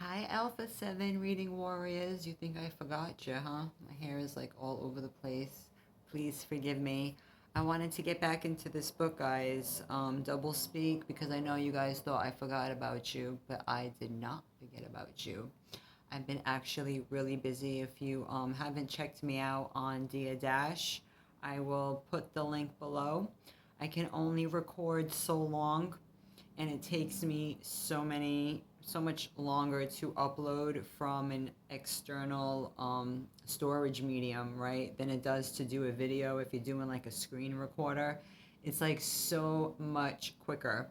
Hi, Alpha 7 reading warriors. You think I forgot you, huh? My hair is like all over the place. Please forgive me. I wanted to get back into this book, guys, Doublespeak, because I know you guys thought I forgot about you, but I did not forget about you. I've been actually really busy. If you haven't checked me out on Dia Dash, I will put the link below. I can only record so long, and it takes me so much longer to upload from an external storage medium, right, than it does to do a video. If you're doing like a screen recorder, it's like so much quicker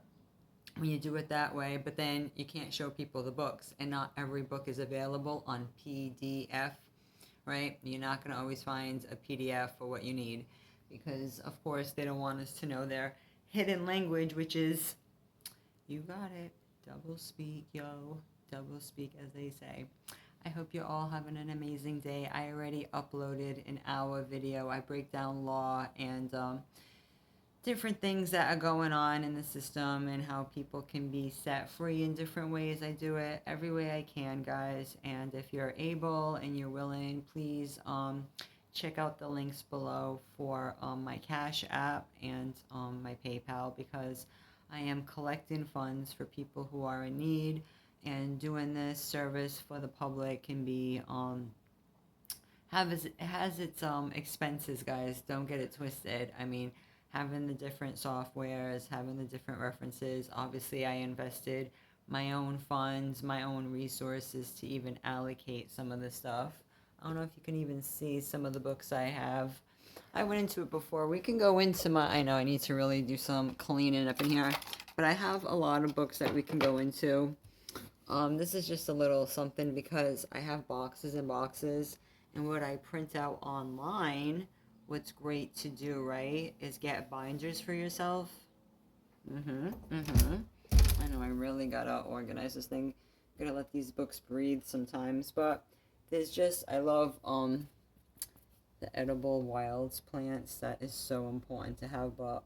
when you do it that way. But then you can't show people the books, and not every book is available on PDF, right? You're not going to always find a PDF for what you need, because of course they don't want us to know their hidden language, which is, you got it, double speak, yo, double speak, as they say. I hope you're all having an amazing day. I already uploaded an hour video. I break down law and different things that are going on in the system and how people can be set free in different ways. I do it every way I can, guys. And if you're able and you're willing, please check out the links below for my Cash App and my PayPal, because I am collecting funds for people who are in need, and doing this service for the public can be it has its expenses, guys. Don't get it twisted. I mean, having the different softwares, having the different references. Obviously, I invested my own funds, my own resources to even allocate some of the stuff. I don't know if you can even see some of the books I have. I went into it before. We can go into my, I know I need to really do some cleaning up in here, but I have a lot of books that we can go into. This is just a little something because I have boxes and boxes, and what I print out online, what's great to do, right, is get binders for yourself. I know I really gotta organize this thing. Gotta let these books breathe sometimes, but there's just, I love the edible wilds plants. That is so important to have, but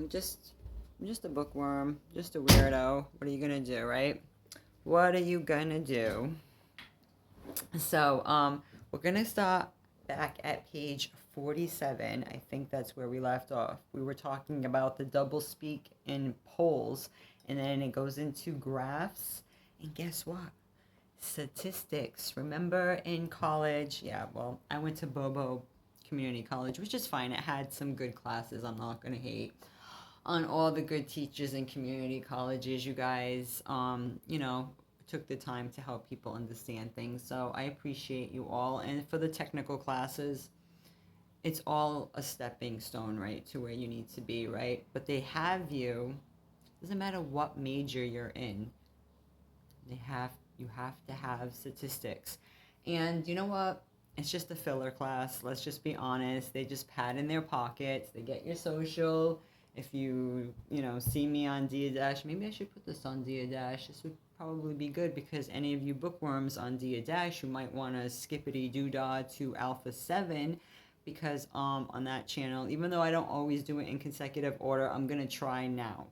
just I'm just a bookworm, just a weirdo. What are you gonna do, right? What are you gonna do? So we're gonna start back at page 47. I think that's where we left off. We were talking about the doublespeak in polls, and then it goes into graphs, and guess what? Statistics. Remember in college? Yeah, well, I went to Bobo Community College, which is fine. It had some good classes. I'm not gonna hate on all the good teachers in community colleges. You guys, took the time to help people understand things. So I appreciate you all. And for the technical classes, it's all a stepping stone, right, to where you need to be, right? But they have you, doesn't matter what major you're in, you have to have statistics. And you know what? It's just a filler class. Let's just be honest. They just pad in their pockets. They get your social. If you see me on Dia Dash, maybe I should put this on Dia Dash. This would probably be good, because any of you bookworms on Dia Dash who might want to skippity doo-dah to Alpha 7, because on that channel, even though I don't always do it in consecutive order, I'm going to try now.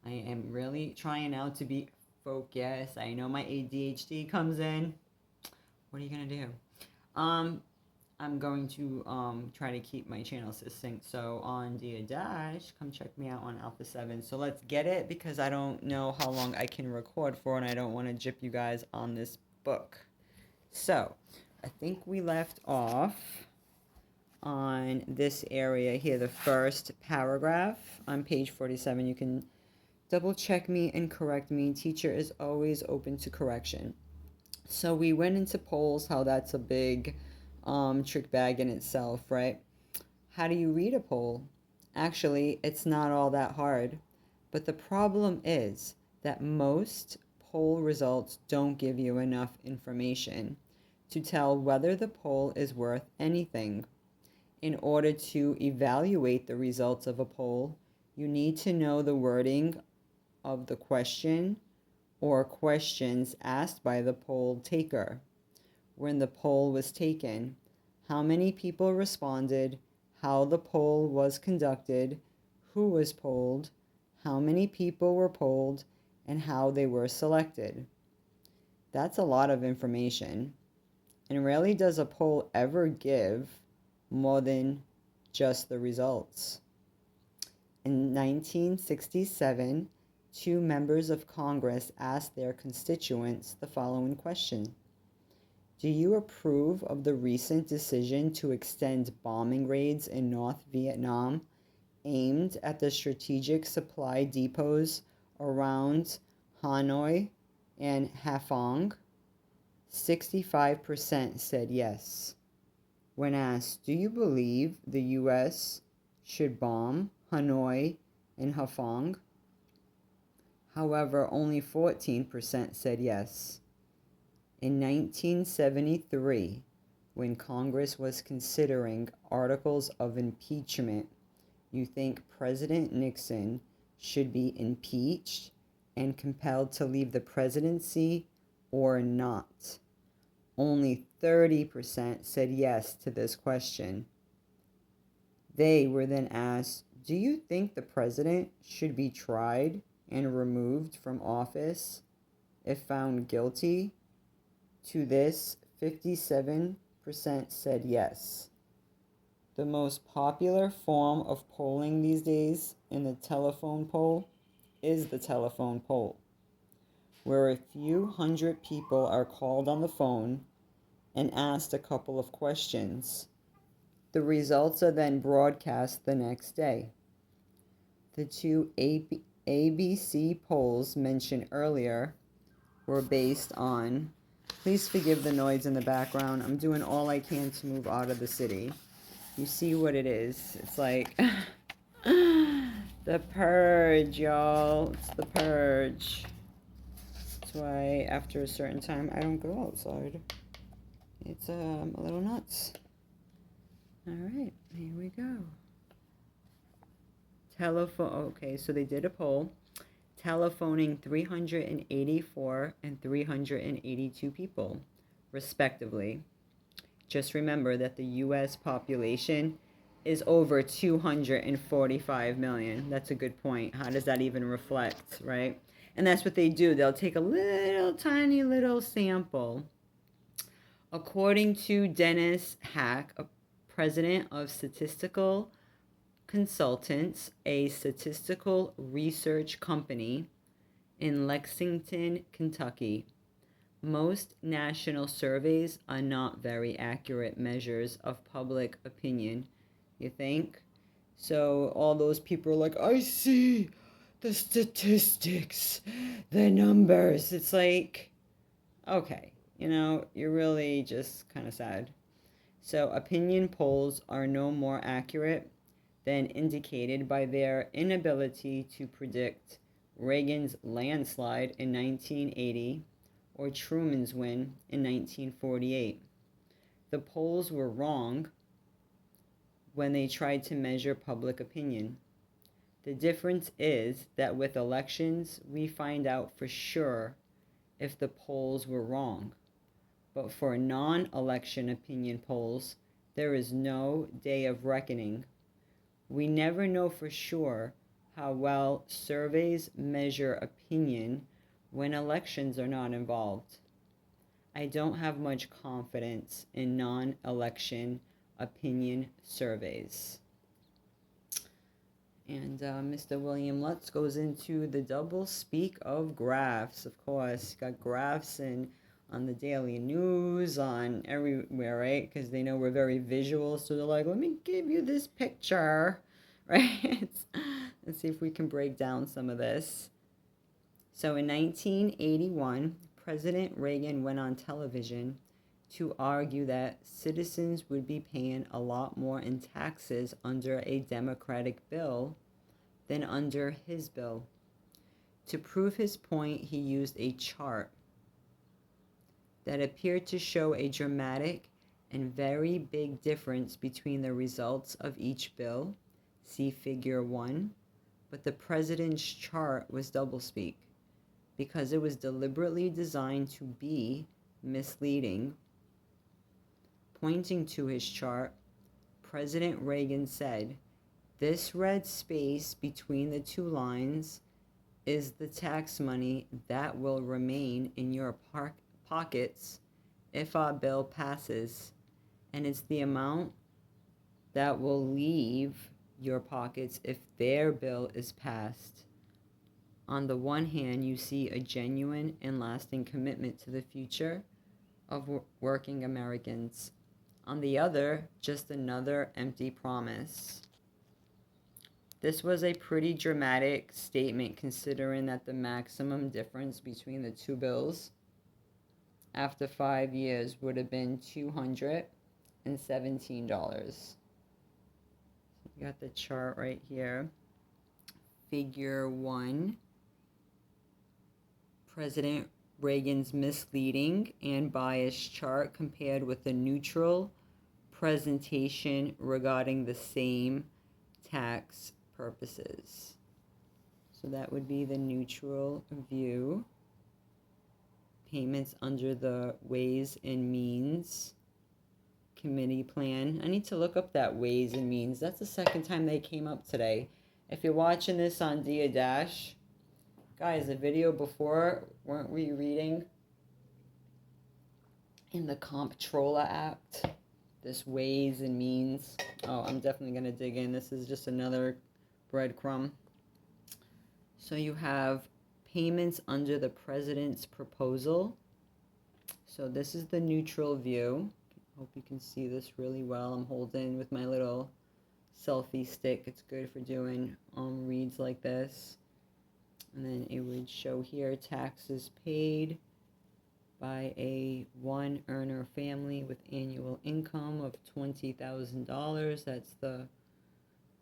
I am really trying now to be focused. I know my ADHD comes in. What are you going to do? I'm going to try to keep my channel succinct. So on Dia Dash, come check me out on Alpha 7. So let's get it, because I don't know how long I can record for, and I don't want to gyp you guys on this book. So I think we left off on this area here, the first paragraph on page 47. You can double check me and correct me. Teacher is always open to correction. So we went into polls, how that's a big trick bag in itself, right? How do you read a poll? Actually, it's not all that hard. But the problem is that most poll results don't give you enough information to tell whether the poll is worth anything. In order to evaluate the results of a poll, you need to know the wording of the question or questions asked by the poll taker. When the poll was taken, how many people responded, how the poll was conducted, who was polled, how many people were polled, and how they were selected. That's a lot of information. And rarely does a poll ever give more than just the results. In 1967, 2 members of Congress asked their constituents the following question: do you approve of the recent decision to extend bombing raids in North Vietnam aimed at the strategic supply depots around Hanoi and Haiphong? 65% said yes. When asked, do you believe the U.S. should bomb Hanoi and Haiphong? However, only 14% said yes. In 1973, when Congress was considering articles of impeachment, you think President Nixon should be impeached and compelled to leave the presidency or not? Only 30% said yes to this question. They were then asked, do you think the president should be tried and removed from office if found guilty? To this, 57% said yes. The most popular form of polling these days in the telephone poll is the telephone poll, where a few hundred people are called on the phone and asked a couple of questions. The results are then broadcast the next day. The 2 ABC polls mentioned earlier were based on, please forgive the noise in the background, I'm doing all I can to move out of the city. You see what it is. It's like the purge, y'all. It's the purge. That's why after a certain time I don't go outside. It's a little nuts. All right, here we go. Okay, so they did a poll. Telephoning 384 and 382 people, respectively. Just remember that the U.S. population is over 245 million. That's a good point. How does that even reflect, right? And that's what they do. They'll take a little tiny little sample. According to Dennis Hack, a president of Statistical Consultants, a statistical research company in Lexington, Kentucky, most national surveys are not very accurate measures of public opinion. You think? So all those people are like, I see the statistics, the numbers. It's like, okay, you're really just kind of sad. So opinion polls are no more accurate than indicated by their inability to predict Reagan's landslide in 1980 or Truman's win in 1948. The polls were wrong when they tried to measure public opinion. The difference is that with elections, we find out for sure if the polls were wrong. But for non-election opinion polls, there is no day of reckoning. We never know for sure how well surveys measure opinion when elections are not involved. I don't have much confidence in non-election opinion surveys. And Mr. William Lutz goes into the doublespeak of graphs. Of course, got graphs on the daily news, on everywhere, right? Because they know we're very visual, so they're like, let me give you this picture, right? Let's see if we can break down some of this. So in 1981, President Reagan went on television to argue that citizens would be paying a lot more in taxes under a Democratic bill than under his bill. To prove his point, he used a chart that appeared to show a dramatic and very big difference between the results of each bill, see Figure 1, but the president's chart was doublespeak because it was deliberately designed to be misleading. Pointing to his chart, President Reagan said, "This red space between the two lines is the tax money that will remain in your pockets if our bill passes, and it's the amount that will leave your pockets if their bill is passed. On the one hand, you see a genuine and lasting commitment to the future of working Americans. On the other, just another empty promise. This was a pretty dramatic statement considering that the maximum difference between the two bills after 5 years would have been $217. You got the chart right here. Figure 1. President Reagan's misleading and biased chart compared with a neutral presentation regarding the same tax purposes. So that would be the neutral view. Payments under the Ways and Means Committee plan. I need to look up that Ways and Means. That's the second time they came up today. If you're watching this on Dia Dash, guys, the video before, weren't we reading in the Comptroller Act? This Ways and Means. Oh, I'm definitely going to dig in. This is just another breadcrumb. So you have payments under the president's proposal. So this is the neutral view. Hope you can see this really well. I'm holding with my little selfie stick. It's good for doing reads like this. And then it would show here taxes paid by a one earner family with annual income of $20,000. That's the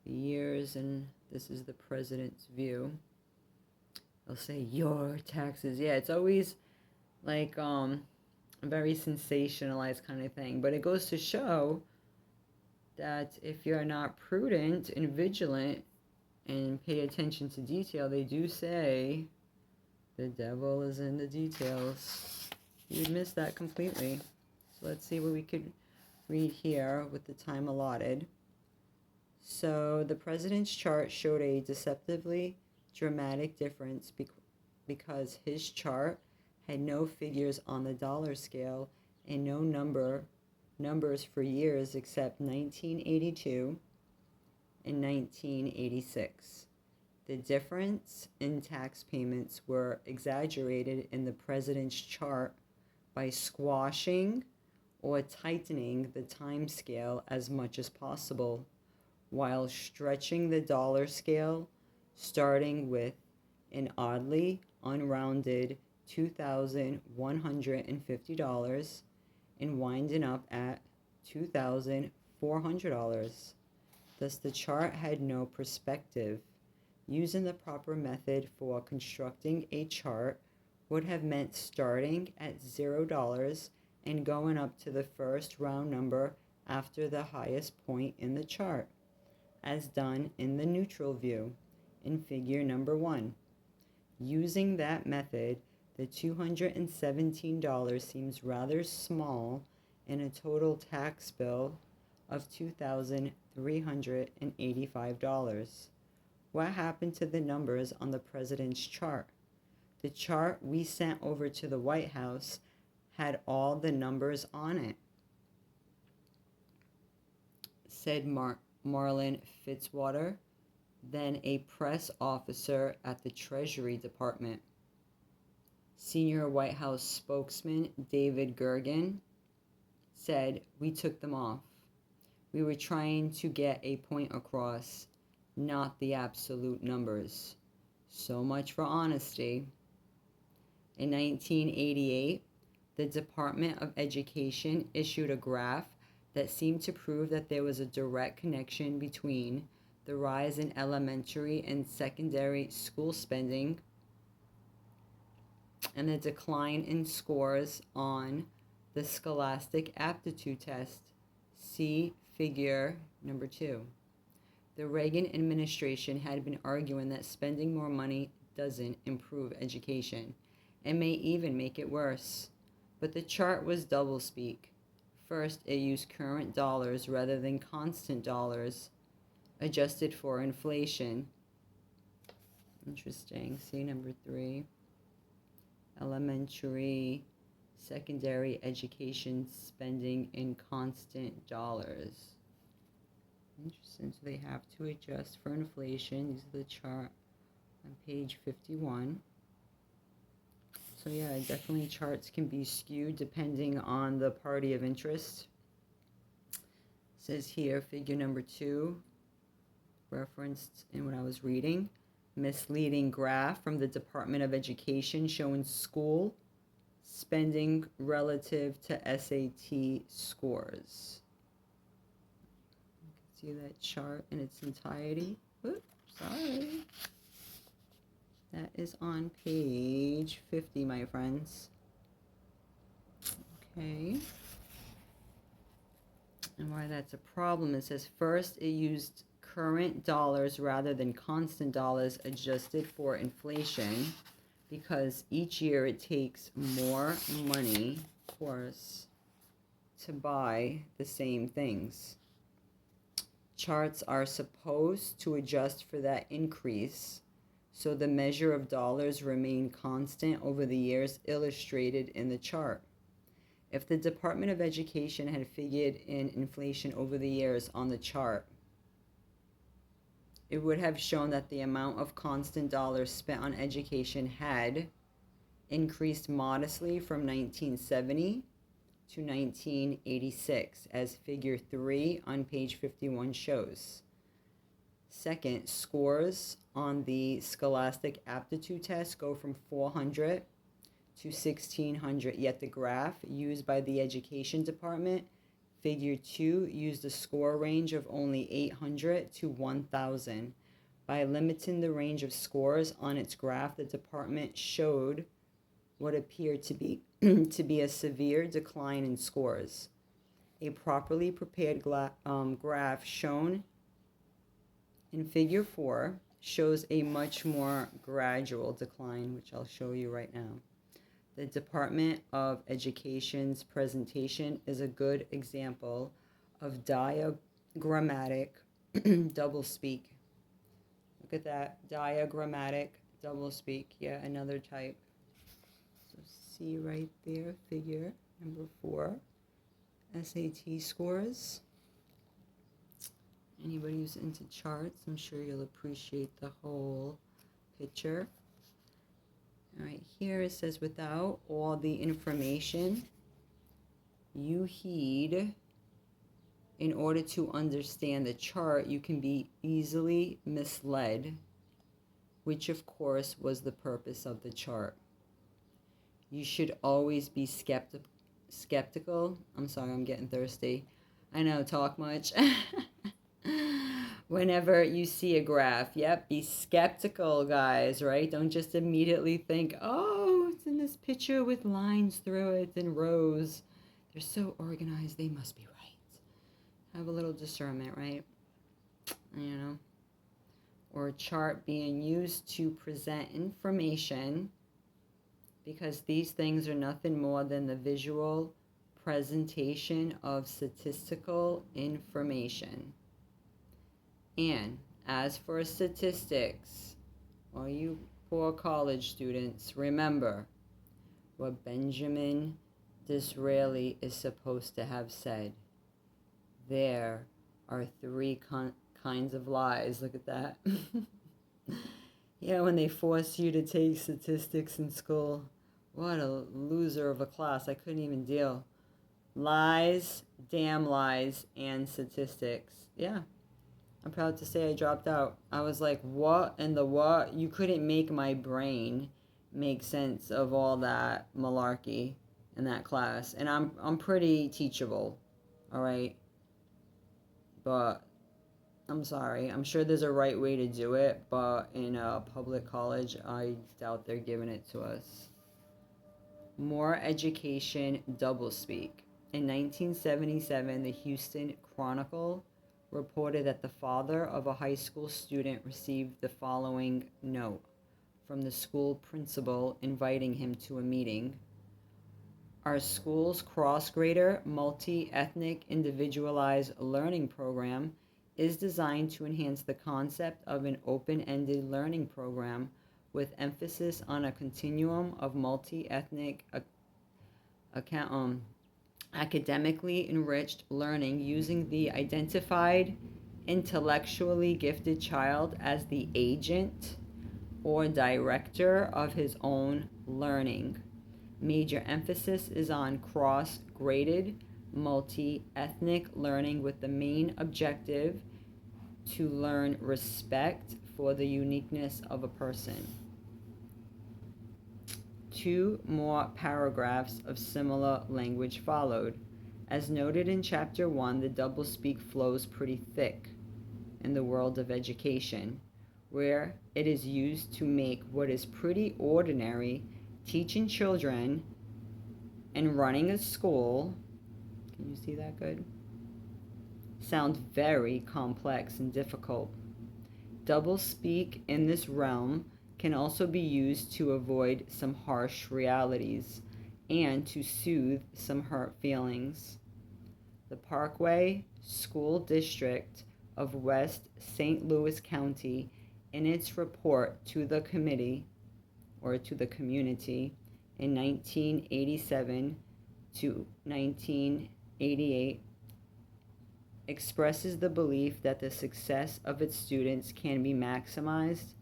years, and this is the president's view. They'll say your taxes. Yeah, it's always like a very sensationalized kind of thing, but it goes to show that if you're not prudent and vigilant and pay attention to detail, they do say the devil is in the details. You would miss that completely. So let's see what we could read here with the time allotted. So the president's chart showed a deceptively dramatic difference because his chart had no figures on the dollar scale and no numbers for years except 1982 and 1986. The difference in tax payments were exaggerated in the president's chart by squashing or tightening the time scale as much as possible, while stretching the dollar scale, starting with an oddly unrounded $2,150 and winding up at $2,400. Thus, the chart had no perspective. Using the proper method for constructing a chart would have meant starting at $0 and going up to the first round number after the highest point in the chart, as done in the neutral view in figure number 1. Using that method, the $217 seems rather small in a total tax bill of $2,385. What happened to the numbers on the president's chart? The chart we sent over to the White House had all the numbers on it, said Marlin Fitzwater, then a press officer at the Treasury Department. Senior White House spokesman David Gergen said, "We took them off. We were trying to get a point across, not the absolute numbers." So much for honesty. In 1988, the Department of Education issued a graph that seemed to prove that there was a direct connection between the rise in elementary and secondary school spending and the decline in scores on the Scholastic Aptitude Test. See figure number 2. The Reagan administration had been arguing that spending more money doesn't improve education and may even make it worse. But the chart was doublespeak. First, it used current dollars rather than constant dollars, adjusted for inflation. Interesting. See number 3. Elementary secondary education spending in constant dollars. Interesting. So they have to adjust for inflation. These are the chart on page 51. So yeah, definitely charts can be skewed depending on the party of interest. It says here, figure number 2, referenced in what I was reading, misleading graph from the Department of Education showing school spending relative to SAT scores. You can see that chart in its entirety. Oops, sorry. That is on page 50, my friends. Okay. And why that's a problem, it says first it used current dollars rather than constant dollars adjusted for inflation, because each year it takes more money, of course, to buy the same things. Charts are supposed to adjust for that increase, so the measure of dollars remain constant over the years illustrated in the chart. If the Department of Education had figured in inflation over the years on the chart, it would have shown that the amount of constant dollars spent on education had increased modestly from 1970 to 1986, as figure 3 on page 51 shows. Second, scores on the Scholastic Aptitude Test go from 400 to 1600, yet the graph used by the Education Department, figure 2, used a score range of only 800 to 1000. By limiting the range of scores on its graph, the department showed what appeared to be a severe decline in scores. A properly prepared graph shown in figure 4 shows a much more gradual decline, which I'll show you right now. The Department of Education's presentation is a good example of diagrammatic doublespeak. Look at that, diagrammatic doublespeak. Yeah, another type. So see right there, figure number 4, SAT scores. Anybody who's into charts, I'm sure you'll appreciate the whole picture. All right, here it says, without all the information you heed in order to understand the chart, you can be easily misled, which of course was the purpose of the chart. You should always be skeptical. I'm sorry, I'm getting thirsty. I know, talk much. Whenever you see a graph, yep, be skeptical, guys, right? Don't just immediately think, oh, it's in this picture with lines through it and rows. They're so organized, they must be right. Have a little discernment, right? You know? Or a chart being used to present information, because these things are nothing more than the visual presentation of statistical information. And as for statistics, all you poor college students, remember what Benjamin Disraeli is supposed to have said. There are 3 kinds of lies. Look at that. Yeah, when they force you to take statistics in school, what a loser of a class. I couldn't even deal. Lies, damn lies, and statistics. Yeah. I'm proud to say I dropped out. I was like, what in the what? You couldn't make my brain make sense of all that malarkey in that class. And I'm pretty teachable, all right? But I'm sorry. I'm sure there's a right way to do it, but in a public college, I doubt they're giving it to us. More education doublespeak. In 1977, the Houston Chronicle reported that the father of a high school student received the following note from the school principal inviting him to a meeting. Our school's cross-grader, multi-ethnic, individualized learning program is designed to enhance the concept of an open-ended learning program with emphasis on a continuum of multi-ethnic academically enriched learning using the identified intellectually gifted child as the agent or director of his own learning. Major emphasis is on cross-graded, multi-ethnic learning with the main objective to learn respect for the uniqueness of a person. 2 more paragraphs of similar language followed. As noted in Chapter 1, the doublespeak flows pretty thick in the world of education, where it is used to make what is pretty ordinary, teaching children and running a school, can you see that good? Sound very complex and difficult. Doublespeak in this realm can also be used to avoid some harsh realities and to soothe some hurt feelings. The Parkway School District of West St. Louis County, in its report to the committee or to the community in 1987 to 1988, expresses the belief that the success of its students can be maximized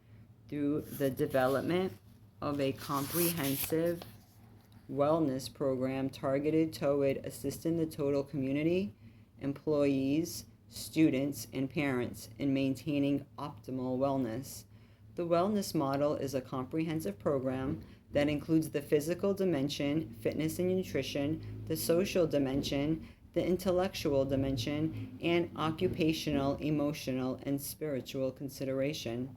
through the development of a comprehensive wellness program targeted toward assisting the total community, employees, students, and parents in maintaining optimal wellness. The wellness model is a comprehensive program that includes the physical dimension, fitness and nutrition, the social dimension, the intellectual dimension, and occupational, emotional, and spiritual consideration.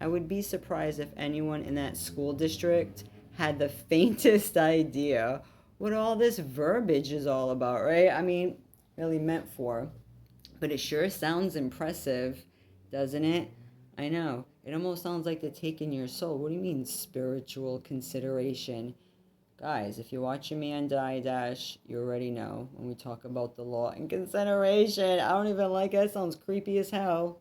I would be surprised if anyone in that school district had the faintest idea what all this verbiage is all about, right? I mean, really meant for. But it sure sounds impressive, doesn't it? I know. It almost sounds like they're taking your soul. What do you mean, spiritual consideration? Guys, if you watch a man die dash, you already know when we talk about the law and consideration. I don't even like it. It sounds creepy as hell.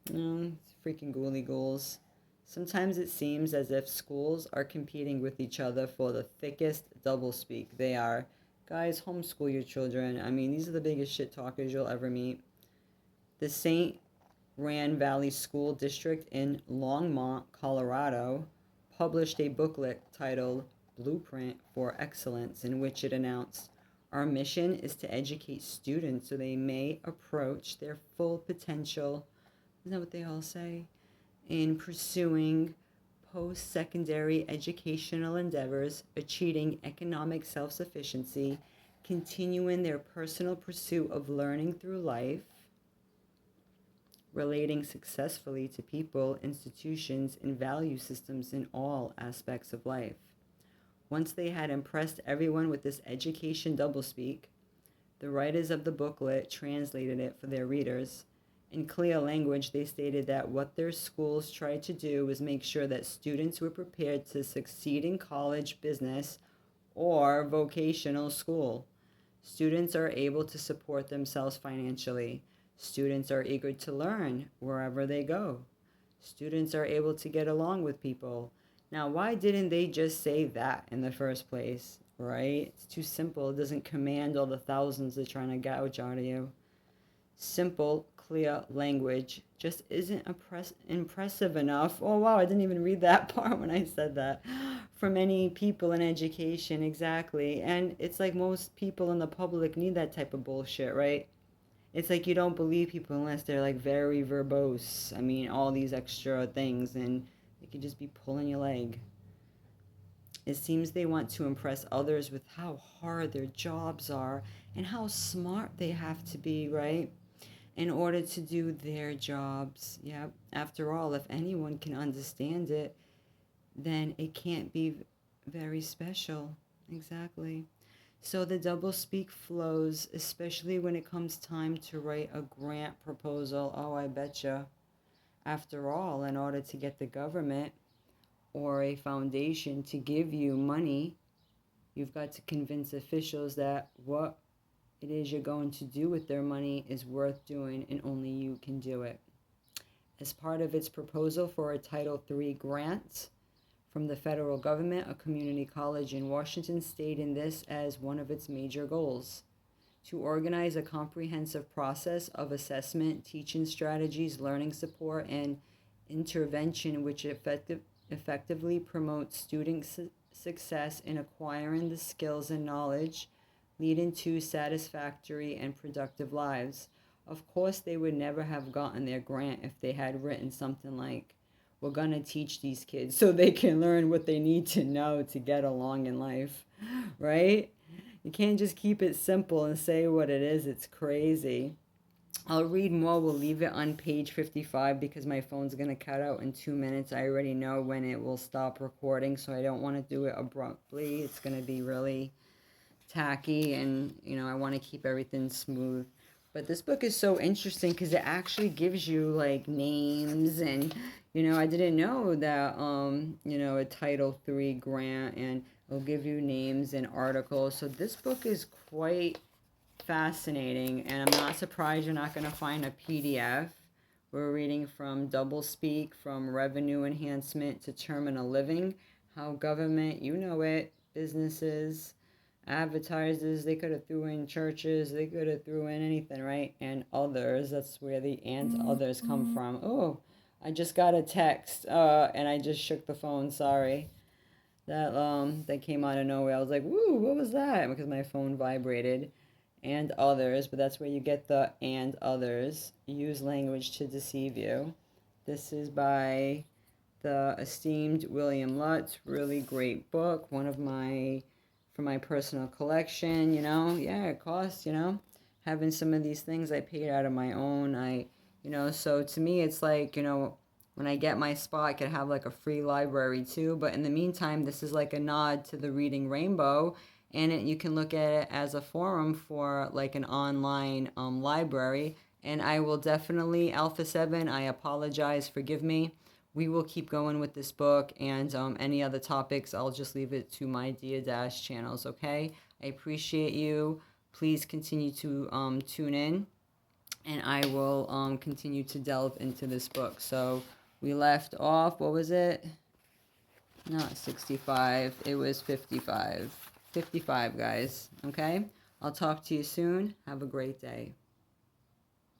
It's freaking ghouly ghouls. Sometimes it seems as if schools are competing with each other for the thickest doublespeak. They are. Guys, homeschool your children. I mean, these are the biggest shit talkers you'll ever meet. The St. Rand Valley School District in Longmont, Colorado, published a booklet titled Blueprint for Excellence, in which it announced, "Our mission is to educate students so they may approach their full potential." Isn't that what they all say? In pursuing post-secondary educational endeavors, achieving economic self-sufficiency, continuing their personal pursuit of learning through life, relating successfully to people, institutions, and value systems in all aspects of life. Once they had impressed everyone with this education doublespeak, the writers of the booklet translated it for their readers. In clear language, they stated that what their schools tried to do was make sure that students were prepared to succeed in college, business, or vocational school. Students are able to support themselves financially. Students are eager to learn wherever they go. Students are able to get along with people. Now, why didn't they just say that in the first place, right? It's too simple. It doesn't command all the thousands they're trying to gouge out of you. Simple, clear language just isn't impressive enough. Oh, wow, I didn't even read that part when I said that. For many people in education, exactly. And it's like most people in the public need that type of bullshit, right? It's like you don't believe people unless they're like very verbose. I mean, all these extra things, and they could just be pulling your leg. It seems they want to impress others with how hard their jobs are and how smart they have to be, right? In order to do their jobs. Yeah, after all, if anyone can understand it, then it can't be very special. Exactly. So the doublespeak flows, especially when it comes time to write a grant proposal. Oh, I betcha. After all, in order to get the government or a foundation to give you money, you've got to convince officials that what it is you're going to do with their money is worth doing, and only you can do it. As part of its proposal for a Title III grant from the federal government. A community college in Washington stated this as one of its major goals: to organize a comprehensive process of assessment, teaching strategies, learning support, and intervention which effectively promotes student success in acquiring the skills and knowledge leading to satisfactory and productive lives. Of course, they would never have gotten their grant if they had written something like, we're going to teach these kids so they can learn what they need to know to get along in life, right? You can't just keep it simple and say what it is. It's crazy. I'll read more. We'll leave it on page 55 because my phone's going to cut out in 2 minutes. I already know when it will stop recording, so I don't want to do it abruptly. It's going to be really tacky, and, I want to keep everything smooth. But this book is so interesting because it actually gives you, like, names, and, I didn't know that, a Title III grant, and it'll give you names and articles. So this book is quite fascinating, and I'm not surprised you're not going to find a PDF. We're reading from Doublespeak, from Revenue Enhancement to Terminal Living, how government, businesses, advertisers, they could have threw in churches, they could have threw in anything, right? And others, that's where the and others come from. Oh, I just got a text, and I just shook the phone, sorry. That came out of nowhere. I was like, woo, what was that? Because my phone vibrated. And others, but that's where you get the and others. Use language to deceive you. This is by the esteemed William Lutz. Really great book. One of for my personal collection, it costs, having some of these things I paid out of my own. So to me, it's like, when I get my spot, I could have like a free library too. But in the meantime, this is like a nod to the Reading Rainbow. And you can look at it as a forum for like an online library. And I will definitely, Alpha 7, I apologize, forgive me. We will keep going with this book, and any other topics, I'll just leave it to my Dia Dash channels, okay? I appreciate you. Please continue to tune in, and I will continue to delve into this book. So we left off, what was it? Not 65, it was 55. 55, guys, okay? I'll talk to you soon. Have a great day.